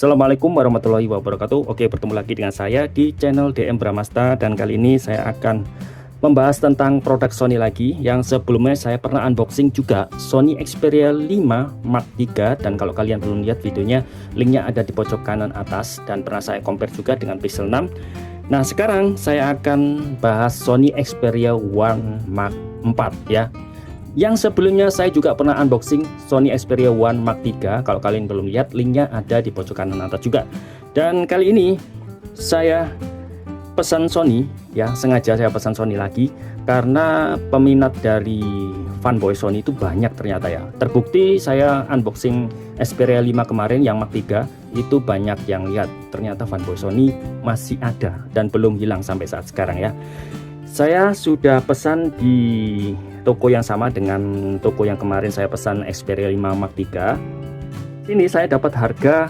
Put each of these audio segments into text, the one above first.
Assalamualaikum warahmatullahi wabarakatuh. Oke, bertemu lagi dengan saya di channel DM Bramasta, dan kali ini saya akan membahas tentang produk Sony lagi. Yang sebelumnya saya pernah unboxing juga Sony Xperia 5 Mark III, dan kalau kalian belum lihat videonya, linknya ada di pojok kanan atas, dan pernah saya compare juga dengan Pixel 6. Nah, sekarang saya akan bahas Sony Xperia One Mark IV ya. Yang sebelumnya saya juga pernah unboxing Sony Xperia One Mark III. Kalau kalian belum lihat, linknya ada di pojok kanan atas juga. Dan kali ini saya pesan Sony ya, sengaja saya pesan Sony lagi karena peminat dari fanboy Sony itu banyak ternyata ya. Terbukti saya unboxing Xperia 5 kemarin yang Mark III itu banyak yang lihat. Ternyata fanboy Sony masih ada dan belum hilang sampai saat sekarang ya. Saya sudah pesan di toko yang sama dengan toko yang kemarin saya pesan Xperia 5 Mark III. Ini saya dapat harga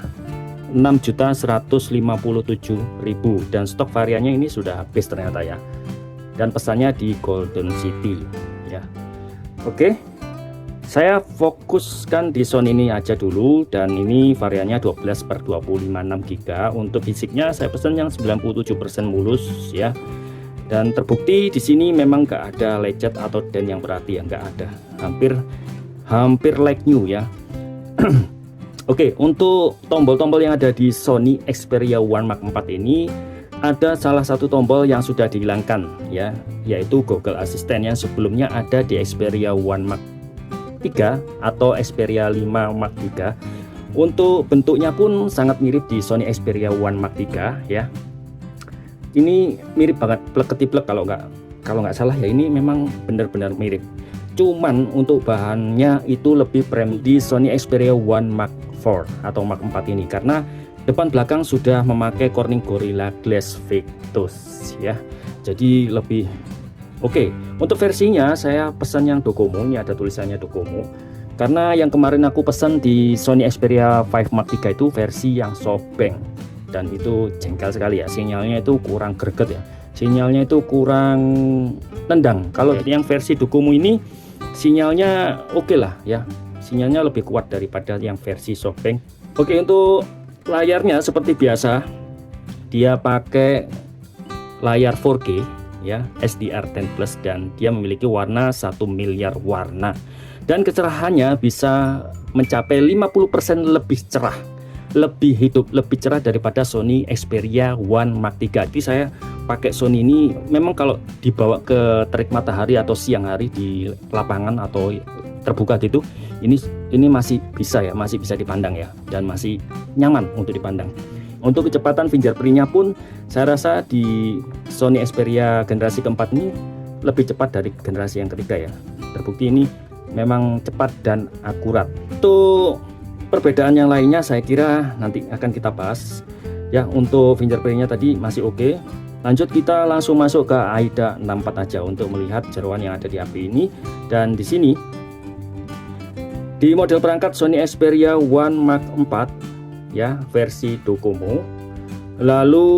6.157.000 dan stok variannya ini sudah habis ternyata ya. Dan pesannya di Golden City ya. Oke. Saya fokuskan di Sony ini aja dulu, dan ini variannya 12/256 GB. Untuk fisiknya saya pesan yang 97% mulus ya. Dan terbukti di sini memang gak ada lecet atau dent yang berarti ya, nggak ada, hampir like new ya. Oke, untuk tombol-tombol yang ada di Sony Xperia One Mark IV ini ada salah satu tombol yang sudah dihilangkan ya, yaitu Google Assistant yang sebelumnya ada di Xperia One Mark III atau Xperia 5 Mark III. Untuk bentuknya pun sangat mirip di Sony Xperia One Mark III ya. Ini mirip banget, plek-ketiplek kalau nggak salah ya, ini memang benar-benar mirip. Cuman untuk bahannya itu lebih premium di Sony Xperia One Mark IV atau Mark IV ini, karena depan belakang sudah memakai Corning Gorilla Glass Victus ya. Jadi lebih oke. Untuk versinya saya pesan yang Docomo, ini ada tulisannya Docomo. Karena yang kemarin aku pesan di Sony Xperia 5 Mark III itu versi yang softbank, dan itu jengkel sekali ya, sinyalnya itu kurang greget ya, sinyalnya itu kurang nendang. Kalau yang versi Docomo ini sinyalnya oke lah ya, sinyalnya lebih kuat daripada yang versi softbank. Oke, untuk layarnya seperti biasa dia pakai layar 4K ya, SDR10 Plus, dan dia memiliki warna 1 miliar warna, dan kecerahannya bisa mencapai 50% lebih cerah, lebih hidup, lebih cerah daripada Sony Xperia One Mark III. Jadi saya pakai Sony ini memang kalau dibawa ke terik matahari atau siang hari di lapangan atau terbuka gitu, ini masih bisa ya, masih bisa dipandang ya, dan masih nyaman untuk dipandang. Untuk kecepatan fingerprintnya pun saya rasa di Sony Xperia generasi keempat ini lebih cepat dari generasi yang ketiga ya. Terbukti ini memang cepat dan akurat. Untuk perbedaan yang lainnya saya kira nanti akan kita bahas ya. Untuk fingerprintnya tadi masih oke. Lanjut kita langsung masuk ke AIDA 64 aja untuk melihat jeroan yang ada di HP ini. Dan di sini di model perangkat Sony Xperia One Mark IV ya, versi Docomo. Lalu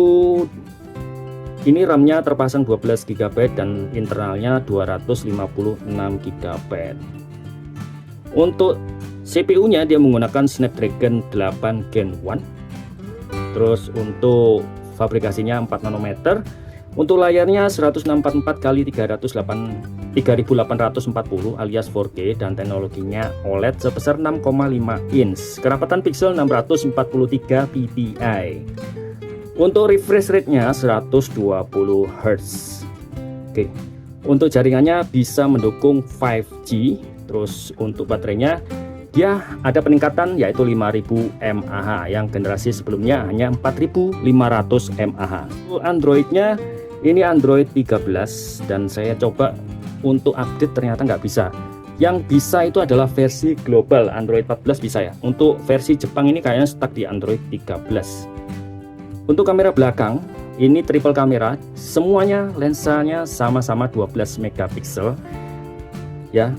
ini RAM-nya terpasang 12 GB dan internalnya 256 GB. Untuk CPU-nya dia menggunakan Snapdragon 8 Gen 1. Terus untuk fabrikasinya 4 nanometer. Untuk layarnya 1644x3840 alias 4K, dan teknologinya OLED sebesar 6,5 inch. Kerapatan pixel 643 ppi. Untuk refresh rate-nya 120 Hz. Oke. Untuk jaringannya bisa mendukung 5G. Terus untuk baterainya dia ada peningkatan yaitu 5000 mAh, yang generasi sebelumnya hanya 4500 mAh. Untuk Android-nya ini Android 13, dan saya coba untuk update ternyata nggak bisa. Yang bisa itu adalah versi global, Android 14 bisa ya. Untuk versi Jepang ini kayaknya stuck di Android 13. Untuk kamera belakang ini triple kamera, semuanya lensanya sama-sama 12 megapiksel ya,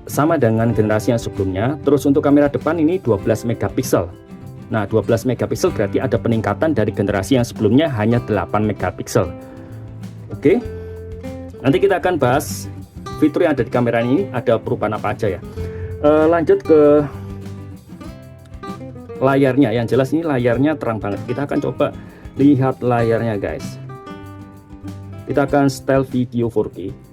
sama dengan generasi yang sebelumnya. Terus untuk kamera depan ini 12 megapiksel. Nah, 12 megapiksel berarti ada peningkatan dari generasi yang sebelumnya hanya 8 megapiksel. Oke. Nanti kita akan bahas fitur yang ada di kamera ini, ada perubahan apa aja ya. Lanjut ke layarnya. Yang jelas ini layarnya terang banget. Kita akan coba lihat layarnya guys. Kita akan setel video 4K.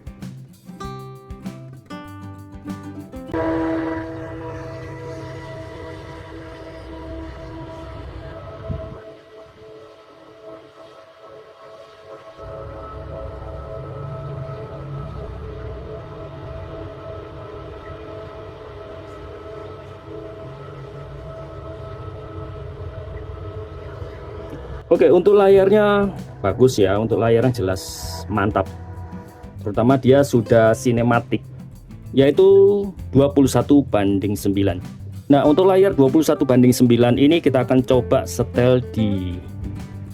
Oke, untuk layarnya bagus ya, untuk layarnya jelas mantap. Terutama dia sudah sinematik, yaitu 21:9. Nah, untuk layar 21:9 ini kita akan coba setel di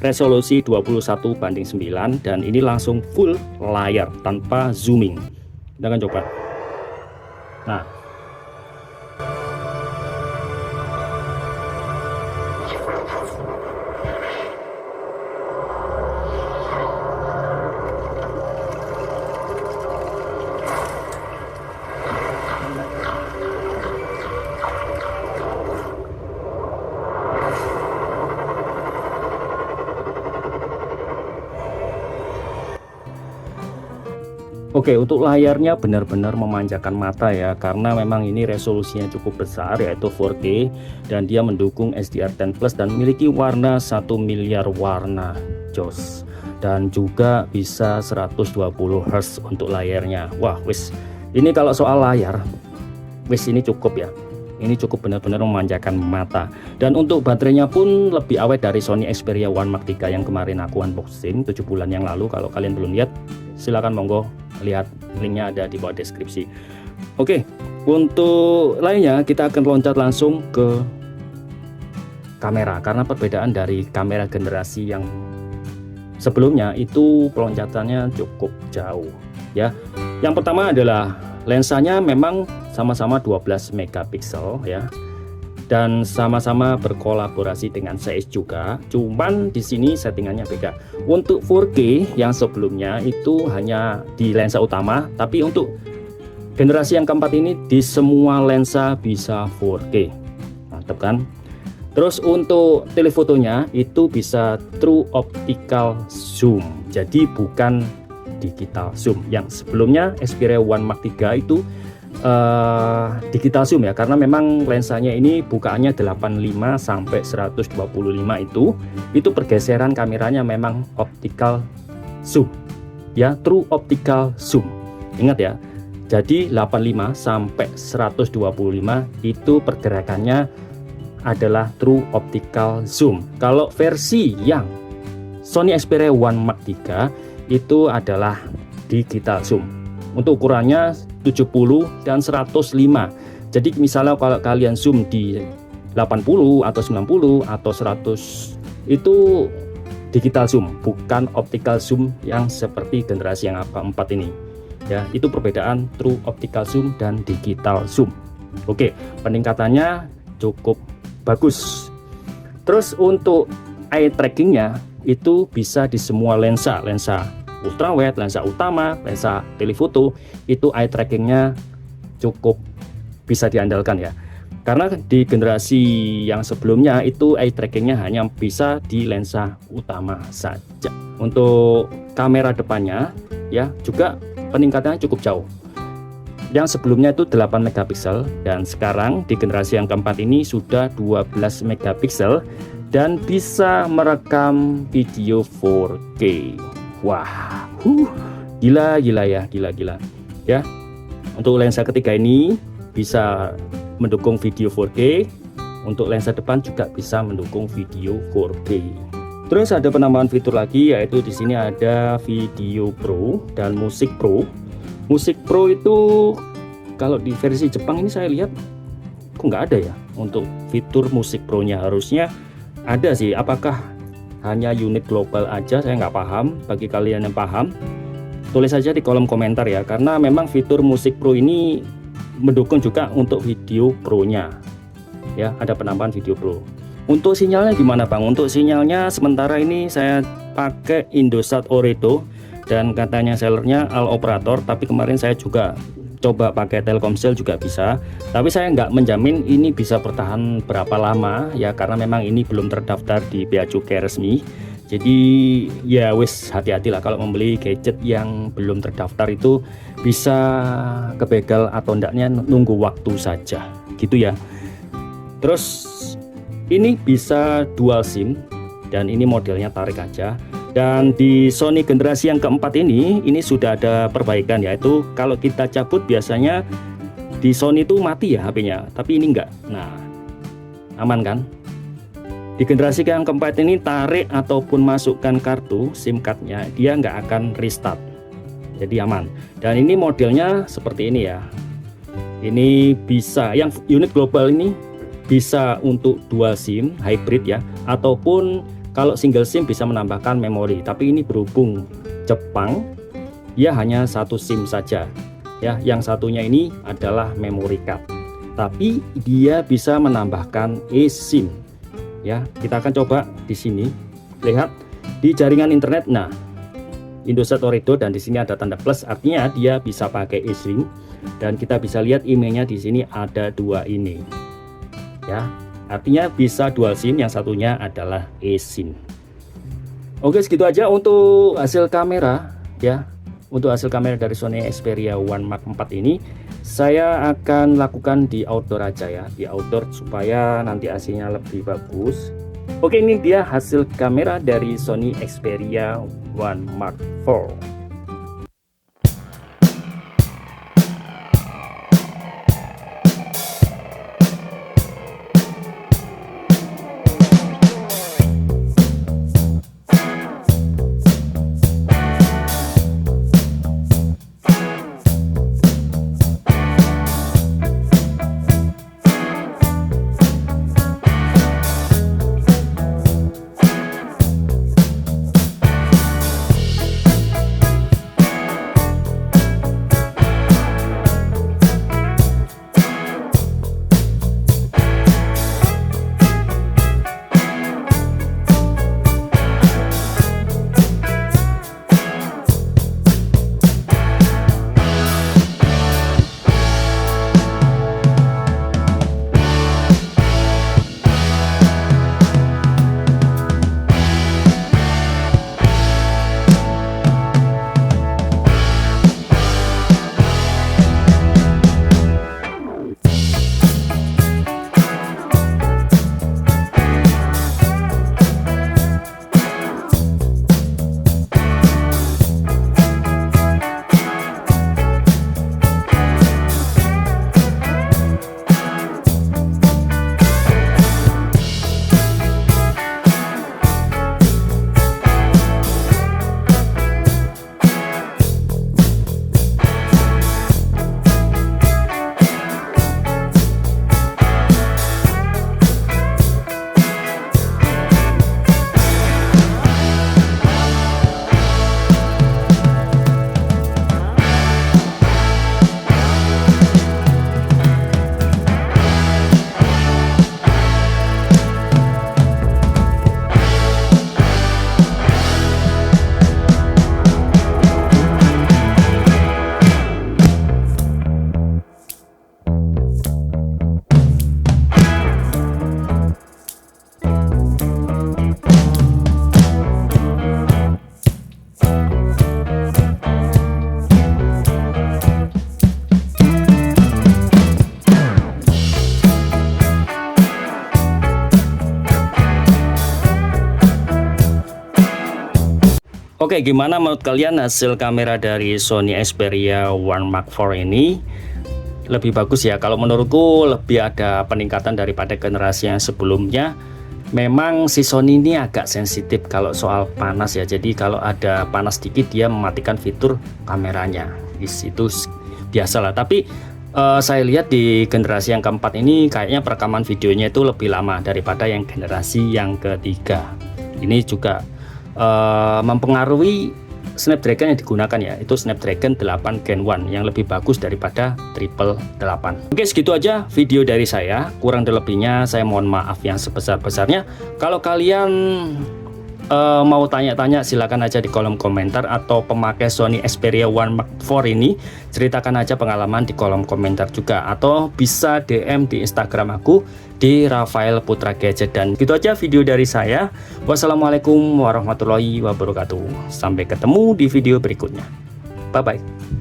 resolusi 21:9 dan ini langsung full layar tanpa zooming. Kita akan coba. Nah, oke, untuk layarnya benar-benar memanjakan mata ya, karena memang ini resolusinya cukup besar yaitu 4K dan dia mendukung HDR10 Plus dan memiliki warna 1 miliar warna, jos, dan juga bisa 120 Hz untuk layarnya. Wah, wis, ini kalau soal layar, wis ini cukup ya. Ini cukup benar-benar memanjakan mata. Dan untuk baterainya pun lebih awet dari Sony Xperia One Mark 3 yang kemarin aku unboxing 7 bulan yang lalu. Kalau kalian belum lihat, silahkan monggo lihat, linknya ada di bawah deskripsi. Oke, untuk lainnya kita akan loncat langsung ke kamera, karena perbedaan dari kamera generasi yang sebelumnya itu peloncatannya cukup jauh ya. Yang pertama adalah lensanya memang sama-sama 12 megapiksel ya, dan sama-sama berkolaborasi dengan Zeiss juga. Cuman di sini settingannya beda. Untuk 4K yang sebelumnya itu hanya di lensa utama, tapi untuk generasi yang keempat ini di semua lensa bisa 4K. Mantap kan? Terus untuk telefotonya itu bisa true optical zoom, jadi bukan digital zoom. Yang sebelumnya Xperia One Mark 3 itu digital zoom ya, karena memang lensanya ini bukaannya 85 sampai 125 itu pergeseran kameranya memang optical zoom ya, true optical zoom. Ingat ya, jadi 85 sampai 125 itu pergerakannya adalah true optical zoom. Kalau versi yang Sony Xperia One Mark 3 itu adalah digital zoom. Untuk ukurannya 70 dan 105. Jadi misalnya kalau kalian zoom di 80 atau 90 atau 100 itu digital zoom, bukan optical zoom yang seperti generasi yang keempat ini. Ya, itu perbedaan true optical zoom dan digital zoom. Oke, peningkatannya cukup bagus. Terus untuk eye trackingnya itu bisa di semua lensa ultrawide, lensa utama, lensa telefoto, itu eye trackingnya cukup bisa diandalkan ya. Karena di generasi yang sebelumnya itu eye trackingnya hanya bisa di lensa utama saja. Untuk kamera depannya ya juga peningkatannya cukup jauh. Yang sebelumnya itu 8 megapiksel dan sekarang di generasi yang keempat ini sudah 12 megapiksel dan bisa merekam video 4K. Wah, gila ya. Untuk lensa ketiga ini bisa mendukung video 4K. Untuk lensa depan juga bisa mendukung video 4K. Terus ada penambahan fitur lagi, yaitu di sini ada Video Pro dan Musik Pro. Musik Pro itu kalau di versi Jepang ini saya lihat kok nggak ada ya untuk fitur Musik Pro-nya. Harusnya ada sih. Apakah hanya unit global aja, saya nggak paham. Bagi kalian yang paham, tulis saja di kolom komentar ya, karena memang fitur Musik Pro ini mendukung juga untuk video pro-nya ya, ada penambahan video pro. Untuk sinyalnya gimana Bang? Untuk sinyalnya sementara ini saya pakai Indosat Ooredoo dan katanya sellernya Al Operator, tapi kemarin saya juga coba pakai Telkomsel juga bisa, tapi saya nggak menjamin ini bisa bertahan berapa lama ya, karena memang ini belum terdaftar di Bea Cukai resmi. Jadi ya wis, hati-hatilah kalau membeli gadget yang belum terdaftar, itu bisa kebegal atau enggaknya nunggu waktu saja gitu ya. Terus ini bisa dual SIM dan ini modelnya tarik aja. Dan di Sony generasi yang keempat ini sudah ada perbaikan, yaitu kalau kita cabut biasanya di Sony itu mati ya HP-nya, tapi ini enggak. Nah, aman kan? Di generasi yang keempat ini tarik ataupun masukkan kartu SIM cardnya, dia nggak akan restart, jadi aman. Dan ini modelnya seperti ini ya. Ini bisa, yang unit global ini bisa untuk dual SIM hybrid ya, ataupun kalau single SIM bisa menambahkan memori. Tapi ini berhubung Jepang ya hanya satu SIM saja ya, yang satunya ini adalah memory card, tapi dia bisa menambahkan eSIM ya. Kita akan coba di sini, lihat di jaringan internet. Nah, Indosat Ooredoo, dan di sini ada tanda plus, artinya dia bisa pakai eSIM. Dan kita bisa lihat emailnya di sini ada dua ini ya, artinya bisa dual SIM, yang satunya adalah eSIM. Oke, segitu aja untuk hasil kamera ya. Untuk hasil kamera dari Sony Xperia One Mark 4 ini saya akan lakukan di outdoor aja ya, di outdoor supaya nanti hasilnya lebih bagus. Oke, ini dia hasil kamera dari Sony Xperia One Mark 4. Oke, gimana menurut kalian hasil kamera dari Sony Xperia One Mark 4 ini? Lebih bagus ya, kalau menurutku lebih ada peningkatan daripada generasi yang sebelumnya. Memang si Sony ini agak sensitif kalau soal panas ya, jadi kalau ada panas dikit dia mematikan fitur kameranya. Itu biasalah, tapi saya lihat di generasi yang keempat ini kayaknya perekaman videonya itu lebih lama daripada yang generasi yang ketiga. Ini juga mempengaruhi Snapdragon yang digunakan ya, itu Snapdragon 8 Gen 1 yang lebih bagus daripada 888. Oke, segitu aja video dari saya, kurang dan lebihnya saya mohon maaf yang sebesar-besarnya. Kalau kalian mau tanya-tanya silakan aja di kolom komentar, atau pemakai Sony Xperia One Mark IV ini ceritakan aja pengalaman di kolom komentar juga, atau bisa DM di Instagram aku di Rafael Putra Gadget. Dan gitu aja video dari saya. Wassalamualaikum warahmatullahi wabarakatuh. Sampai ketemu di video berikutnya. Bye bye.